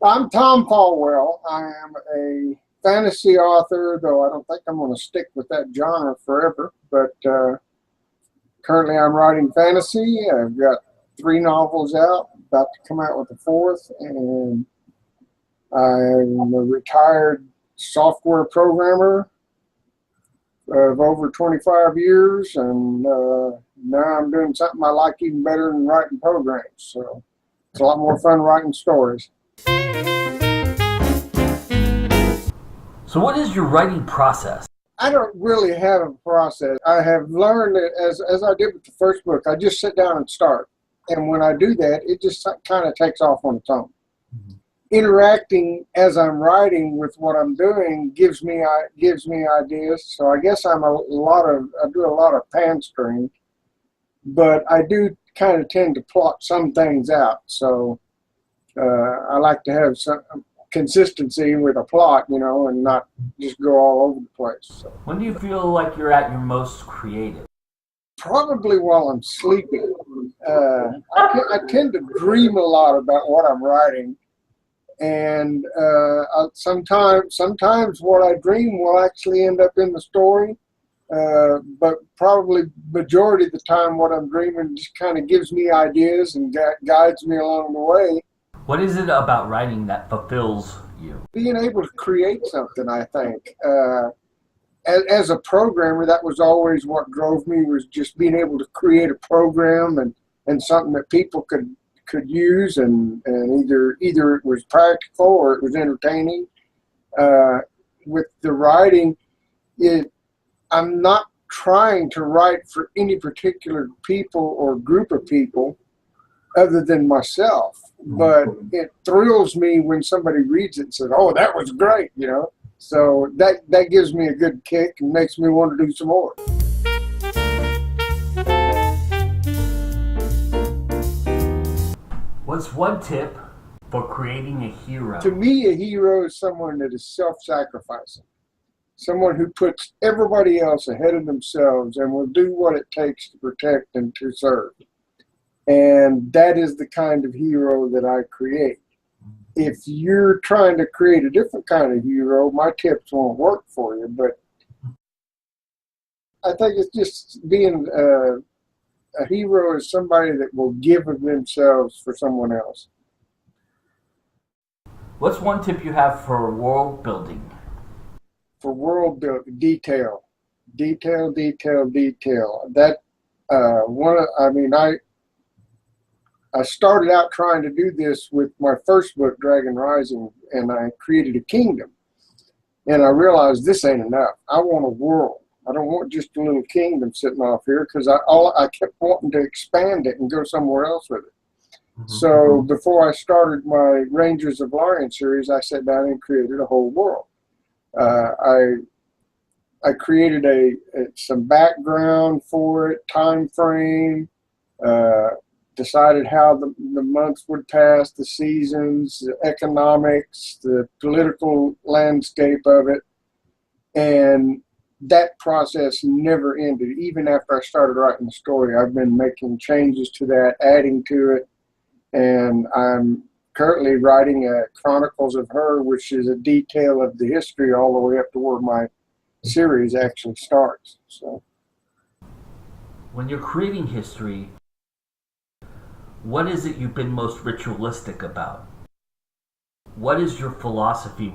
I'm Tom Fallwell. I am a fantasy author, though I don't think I'm going to stick with that genre forever. But currently I'm writing fantasy. I've got 3 novels out, about to come out with the 4th. And I'm a retired software programmer of over 25 years. And now I'm doing something I like even better than writing programs. So it's a lot more fun writing stories. So what is your writing process? I don't really have a process. I have learned that as I did with the first book, I just sit down and start. And when I do that, it just kind of takes off on its own. Mm-hmm. Interacting as I'm writing with what I'm doing gives me ideas. So I guess I do a lot of pan-string, but I do kind of tend to plot some things out. So I like to have some consistency with a plot, and not just go all over the place. So. When do you feel like you're at your most creative? Probably while I'm sleeping. I tend to dream a lot about what I'm writing, and sometimes what I dream will actually end up in the story, but probably majority of the time what I'm dreaming just kind of gives me ideas and guides me along the way. What is it about writing that fulfills you? Being able to create something, I think. As a programmer, that was always what drove me, was just being able to create a program and something that people could use, and either it was practical or it was entertaining. With the writing, I'm not trying to write for any particular people or group of people other than myself. But it thrills me when somebody reads it and says, "Oh, that was great," So that gives me a good kick and makes me want to do some more. What's one tip for creating a hero? To me, a hero is someone that is self-sacrificing. Someone who puts everybody else ahead of themselves and will do what it takes to protect and to serve. And that is the kind of hero that I create. If you're trying to create a different kind of hero, my tips won't work for you. But I think it's just being a hero is somebody that will give of themselves for someone else. What's one tip you have for world building? For world building, detail. That I started out trying to do this with my first book, Dragon Rising, and I created a kingdom. And I realized this ain't enough. I want a world. I don't want just a little kingdom sitting off here, because I kept wanting to expand it and go somewhere else with it. Mm-hmm. So before I started my Rangers of Lorien series, I sat down and created a whole world. I created some background for it, time frame, decided how the months would pass, the seasons, the economics, the political landscape of it. And that process never ended. Even after I started writing the story, I've been making changes to that, adding to it. And I'm currently writing a Chronicles of Her, which is a detail of the history all the way up to where my series actually starts. So, when you're creating history, what is it you've been most ritualistic about? What is your philosophy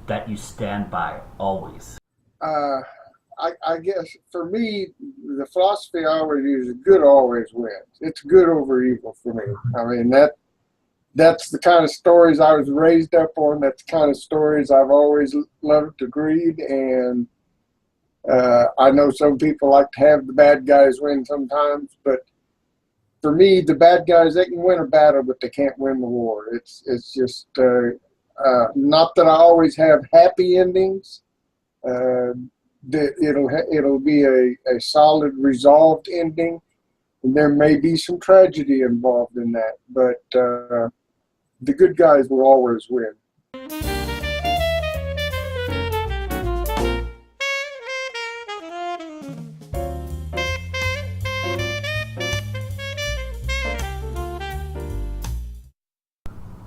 that you stand by always? I guess for me, the philosophy I always use is good always wins. It's good over evil for me. I mean, that's the kind of stories I was raised up on. That's the kind of stories I've always loved to read. And I know some people like to have the bad guys win sometimes, but for me, the bad guys, they can win a battle, but they can't win the war. It's just not that I always have happy endings. It'll be a solid, resolved ending, and there may be some tragedy involved in that, but the good guys will always win.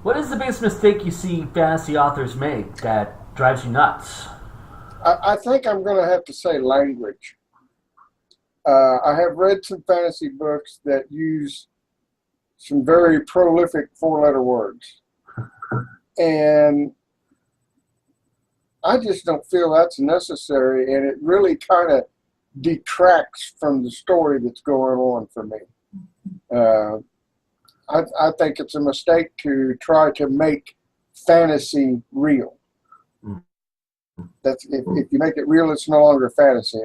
What is the biggest mistake you see fantasy authors make that drives you nuts? I think I'm going to have to say language. I have read some fantasy books that use some very prolific four-letter words. And I just don't feel that's necessary, and it really kind of detracts from the story that's going on for me. I think it's a mistake to try to make fantasy real. That's if you make it real, it's no longer fantasy,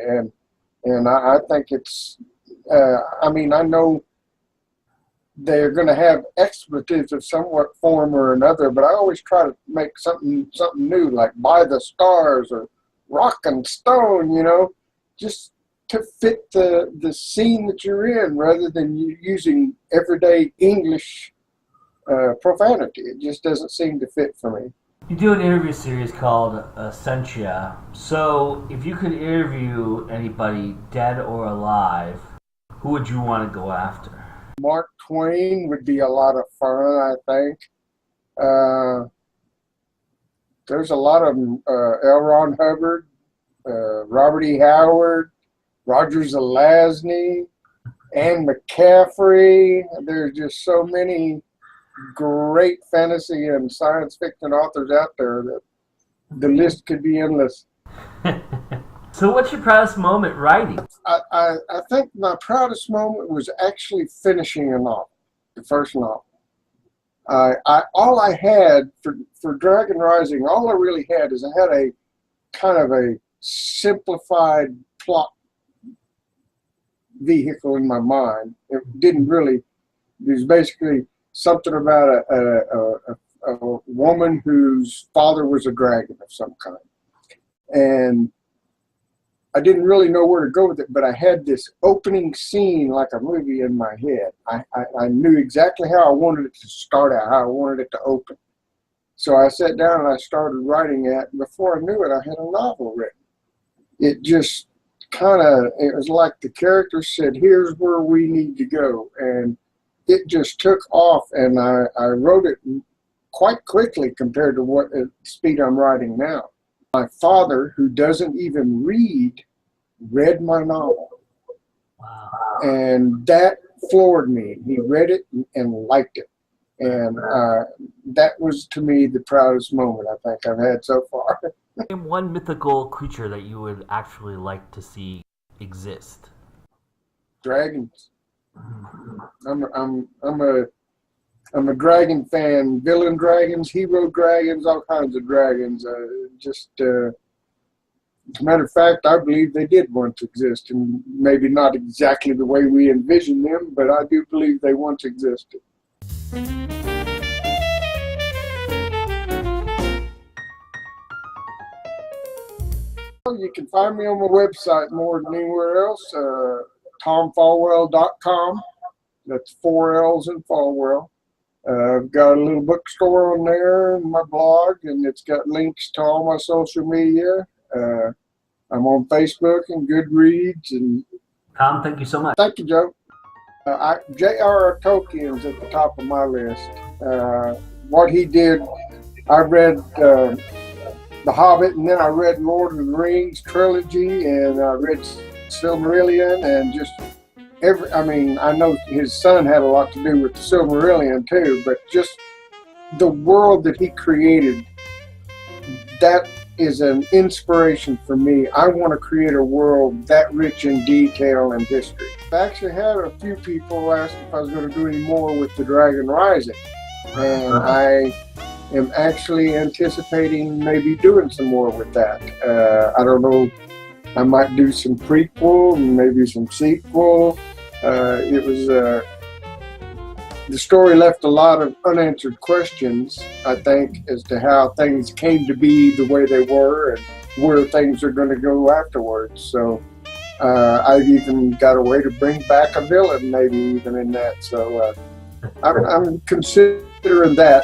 and I think it's. I mean, I know they're going to have expletives of somewhat form or another, but I always try to make something new, like by the stars or rock and stone, you know, just to fit the scene that you're in, rather than you using everyday English profanity. It just doesn't seem to fit for me. You do an interview series called Essentia. So, if you could interview anybody, dead or alive, who would you want to go after? Mark Twain would be a lot of fun, I think. There's a lot of them. L. Ron Hubbard, Robert E. Howard, Roger Zelazny, Anne McCaffrey. There's just so many great fantasy and science fiction authors out there that the list could be endless. So what's your proudest moment writing? I think my proudest moment was actually finishing a novel, the first novel. All I had for Dragon Rising, all I really had is I had a kind of a simplified plot vehicle in my mind. It didn't really, it was basically something about a woman whose father was a dragon of some kind. And I didn't really know where to go with it, but I had this opening scene like a movie in my head. I knew exactly how I wanted it to start out, how I wanted it to open. So I sat down and I started writing it. And before I knew it, I had a novel written. It just it was like the character said, here's where we need to go. And it just took off, and I wrote it quite quickly compared to what speed I'm writing now. My father, who doesn't even read my novel. Wow. And that floored me. He read it and liked it. And that was, to me, the proudest moment I think I've had so far. Name one mythical creature that you would actually like to see exist. Dragons. I'm a dragon fan. Villain dragons, hero dragons, all kinds of dragons. As a matter of fact, I believe they did once exist, and maybe not exactly the way we envision them, but I do believe they once existed. You can find me on my website more than anywhere else, tomfallwell.com. That's 4 L's in Fallwell. I've got a little bookstore on there, and my blog, and it's got links to all my social media. I'm on Facebook and Goodreads. And Tom, thank you so much. Thank you, Joe. J.R.R. Tolkien's at the top of my list. What he did, I read The Hobbit, and then I read Lord of the Rings trilogy, and I read Silmarillion, and just I know his son had a lot to do with the Silmarillion too, but just the world that he created, that is an inspiration for me. I want to create a world that rich in detail and history. I actually had a few people ask if I was going to do any more with the Dragon Rising, and I am actually anticipating maybe doing some more with that. I don't know. I might do some prequel and maybe some sequel. The story left a lot of unanswered questions, I think, as to how things came to be the way they were and where things are going to go afterwards. So I've even got a way to bring back a villain, maybe even in that. So I'm considering that.